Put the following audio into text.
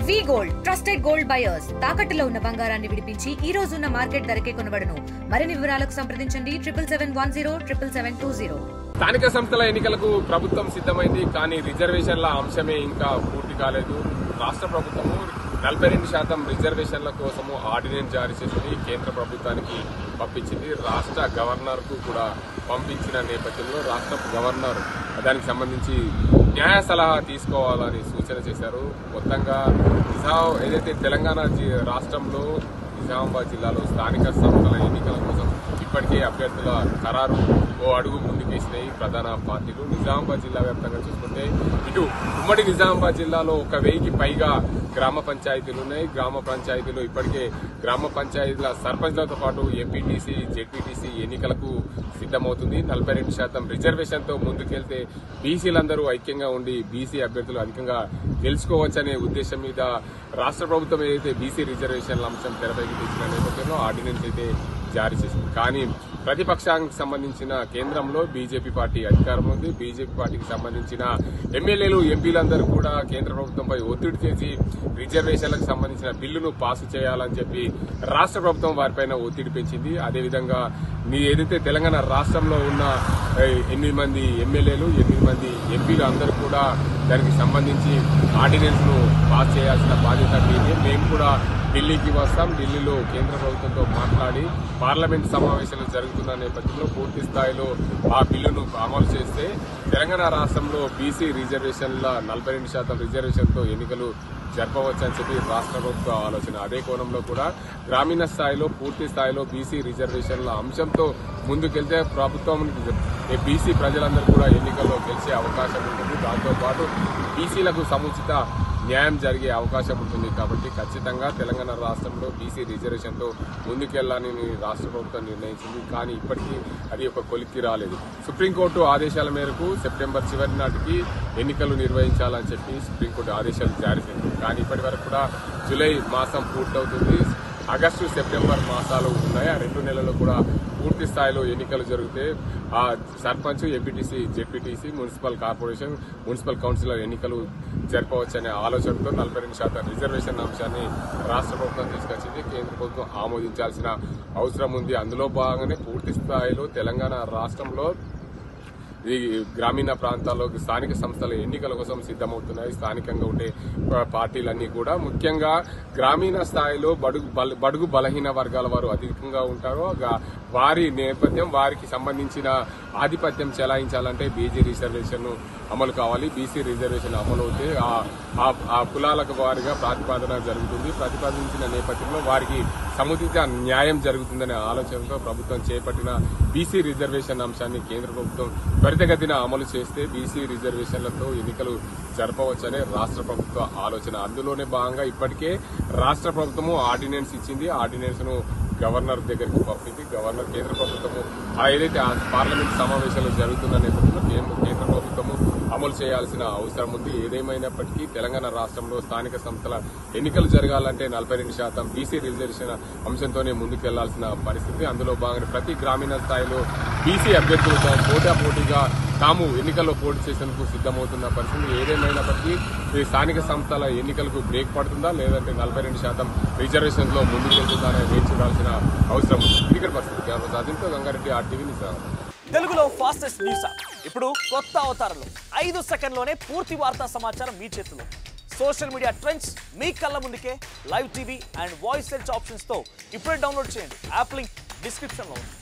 వి gold trusted gold buyers తాకట్టులో ఉన్న బంగారాన్ని విడిపించి ఈ రోజు ఉన్న మార్కెట్ ధరకే కొనబడును. మరిన్ని వివరాలకు సంప్రదించండి 77107720. స్థానిక సంస్థల ఎన్నికలకు ప్రభుత్వం సిద్ధమైంది. కానీ రిజర్వేషన్ల అంశమే ఇంకా పూర్తి కాలేదు. రాష్ట్ర ప్రభుత్వము 42% రిజర్వేషన్ల కోసము ఆర్డినెన్స్ జారీ చేసింది. కేంద్ర ప్రభుత్వానికి పంపించింది. రాష్ట్ర గవర్నర్ కు కూడా పంపించిన నేపథ్యంలో రాష్ట్ర గవర్నర్ దానికి సంబంధించి న్యాయ సలహా తీసుకోవాలని సూచన చేశారు. మొత్తంగా ఏదైతే తెలంగాణ రాష్ట్రంలో నిజామాబాద్ జిల్లాలో స్థానిక సంస్థల ఎన్నికల కోసం ఇప్పటికే అభ్యర్థుల ఖరారు ఓ అడుగు ముందుకేసినాయి ప్రధాన పార్టీలు. నిజామాబాద్ జిల్లా వ్యాప్తంగా చూసుకుంటే ఇటు ఉమ్మడి నిజామాబాద్ జిల్లాలో 1000కి పైగా గ్రామ పంచాయతీలు ఉన్నాయి. గ్రామ పంచాయతీలు ఇప్పటికే గ్రామ పంచాయతీల సర్పంచ్లతో పాటు ఎంపీటీసీ, జెడ్పీటీసీ ఎన్నికలకు సిద్దమవుతుంది. 42% రిజర్వేషన్తో ముందుకెళ్తే బీసీలందరూ ఐక్యంగా ఉండి బీసీ అభ్యర్థులు అధికంగా గెలుచుకోవచ్చనే ఉద్దేశం మీద రాష్ట్ర ప్రభుత్వం ఏదైతే బీసీ రిజర్వేషన్ల అంశం తెరపైకి తెచ్చిన నేపథ్యంలో ఆర్డినెన్స్ అయితే జారీ చేసింది. కానీ ప్రతిపక్షానికి సంబంధించిన కేంద్రంలో బీజేపీ పార్టీ అధికారంలో ఉంది. బీజేపీ పార్టీకి సంబంధించిన ఎమ్మెల్యేలు, ఎంపీలందరూ కూడా కేంద్ర ప్రభుత్వంపై ఒత్తిడి చేసి రిజర్వేషన్లకు సంబంధించిన బిల్లును పాసు చేయాలని చెప్పి రాష్ట్ర ప్రభుత్వం వారిపైన ఒత్తిడి పెంచింది. అదేవిధంగా ఏదైతే తెలంగాణ రాష్ట్రంలో ఉన్న 8 మంది ఎమ్మెల్యేలు, 8 మంది ఎంపీలు అందరూ కూడా దానికి సంబంధించి ఆర్డినెన్స్ ను పాస్ చేయాల్సిన బాధ్యత మీదే. మేము కూడా ఢిల్లీకి వస్తాం. ఢిల్లీలో కేంద్ర ప్రభుత్వంతో మాట్లాడి పార్లమెంట్ సమావేశాలు జరుగుతున్న నేపథ్యంలో పూర్తి స్థాయిలో ఆ బిల్లును అమలు చేస్తే తెలంగాణ రాష్ట్రంలో బీసీ రిజర్వేషన్ల 42% రిజర్వేషన్తో ఎన్నికలు జరపవచ్చని చెప్పి రాష్ట్ర ప్రభుత్వ ఆలోచన. అదే కోణంలో కూడా గ్రామీణ స్థాయిలో పూర్తి స్థాయిలో బీసీ రిజర్వేషన్ల అంశంతో ముందుకెళ్తే ప్రభుత్వం బీసీ ప్రజలందరూ కూడా ఎన్నికల్లో గెలిచే అవకాశం ఉంటుంది. దాంతోపాటు బీసీలకు సముచిత న్యాయం జరిగే అవకాశం ఉంటుంది. కాబట్టి ఖచ్చితంగా తెలంగాణ రాష్ట్రంలో బీసీ రిజర్వేషన్తో ముందుకెళ్లాలని రాష్ట్ర ప్రభుత్వం నిర్ణయించింది. కానీ ఇప్పటికీ అది ఒక కొలిక్కి రాలేదు. సుప్రీంకోర్టు ఆదేశాల మేరకు సెప్టెంబర్ చివరి నాటికి ఎన్నికలు నిర్వహించాలని చెప్పి సుప్రీంకోర్టు ఆదేశాలు జారీ చేసింది. కానీ ఇప్పటి వరకు కూడా జూలై మాసం పూర్తవుతుంది. ఆగస్టు, సెప్టెంబర్ మాసాలు ఉన్నాయి. ఆ 2 నెలల్లో కూడా పూర్తి స్థాయిలో ఎన్నికలు జరిగితే ఆ sarpanch, MPTC, ZPTC, municipal corporation, municipal councillor ఎన్నికలు జరపవచ్చనే ఆలోచనతో 42% రిజర్వేషన్ అంశాన్ని రాష్ట్ర ప్రభుత్వం తీసుకొచ్చింది. కేంద్ర ప్రభుత్వం ఆమోదించాల్సిన అవసరం ఉంది. అందులో భాగంగానే పూర్తి స్థాయిలో తెలంగాణ రాష్ట్రంలో ఈ గ్రామీణ ప్రాంతాల్లో స్థానిక సంస్థల ఎన్నికల కోసం సిద్దమవుతున్నాయి. స్థానికంగా ఉండే పార్టీలన్నీ కూడా ముఖ్యంగా గ్రామీణ స్థాయిలో బడుగు బలహీన వర్గాల వారు అధికంగా ఉంటారో వారి నేపథ్యం, వారికి సంబంధించిన ఆధిపత్యం చెలాయించాలంటే బీసీ రిజర్వేషన్ అమలు కావాలి. బీసీ రిజర్వేషన్ అమలు అవుతే ఆ కులాలకు వారిగా ప్రతిపాదన జరుగుతుంది. ప్రతిపాదించిన నేపథ్యంలో వారికి సముచిత న్యాయం జరుగుతుందనే ఆలోచనతో ప్రభుత్వం చేపట్టిన బీసీ రిజర్వేషన్ అంశాన్ని కేంద్ర ప్రభుత్వం త్వరితగతిన అమలు చేస్తే బీసీ రిజర్వేషన్లతో ఎన్నికలు జరపవచ్చనే రాష్ట్ర ప్రభుత్వ ఆలోచన. అందులోనే భాగంగా ఇప్పటికే రాష్ట్ర ప్రభుత్వము ఆర్డినెన్స్ ఇచ్చింది. ఆర్డినెన్స్ ను గవర్నర్ దగ్గరికి పంపింది. గవర్నర్ కేంద్ర ప్రభుత్వము ఏదైతే పార్లమెంట్ సమావేశాలు జరుగుతున్న నేపథ్యంలో కేంద్ర ప్రభుత్వము అమలు చేయాల్సిన అవసరం ఉంది. ఏదేమైనప్పటికీ తెలంగాణ రాష్ట్రంలో స్థానిక సంస్థల ఎన్నికలు జరగాలంటే 42% బీసీ రిజర్వేషన్ అంశంతోనే ముందుకెళ్లాల్సిన పరిస్థితి. అందులో భాగంగా ప్రతి గ్రామీణ స్థాయిలో బీసీ అభ్యర్థులతో పోటాపోటీగా తాము ఎన్నికల్లో పోటీ చేసేందుకు సిద్దమవుతున్న పరిస్థితి. ఏదేమైనప్పటికీ ఈ స్థానిక సంస్థల ఎన్నికలకు బ్రేక్ పడుతుందా లేదంటే 42% రిజర్వేషన్లో ముందుకెళ్తుందా అనేది వేచి చూడాల్సిన అవసరం ఉంది. ఇక్కడ పరిస్థితి అదింతో గంగారెడ్డి, RTV నిజామాబాద్. తెలుగులో ఫాస్టెస్ట్ న్యూస్ యాప్ ఇప్పుడు కొత్త అవతారంలో 5 సెకండ్లోనే పూర్తి వార్తా సమాచారం మీ చేతిలో. సోషల్ మీడియా ట్రెండ్స్ మీ కళ్ళ ముందుకే live TV and voice search options తో ఇప్పుడే డౌన్లోడ్ చేయండి. యాప్ లింక్ డిస్క్రిప్షన్ లో ఉంది.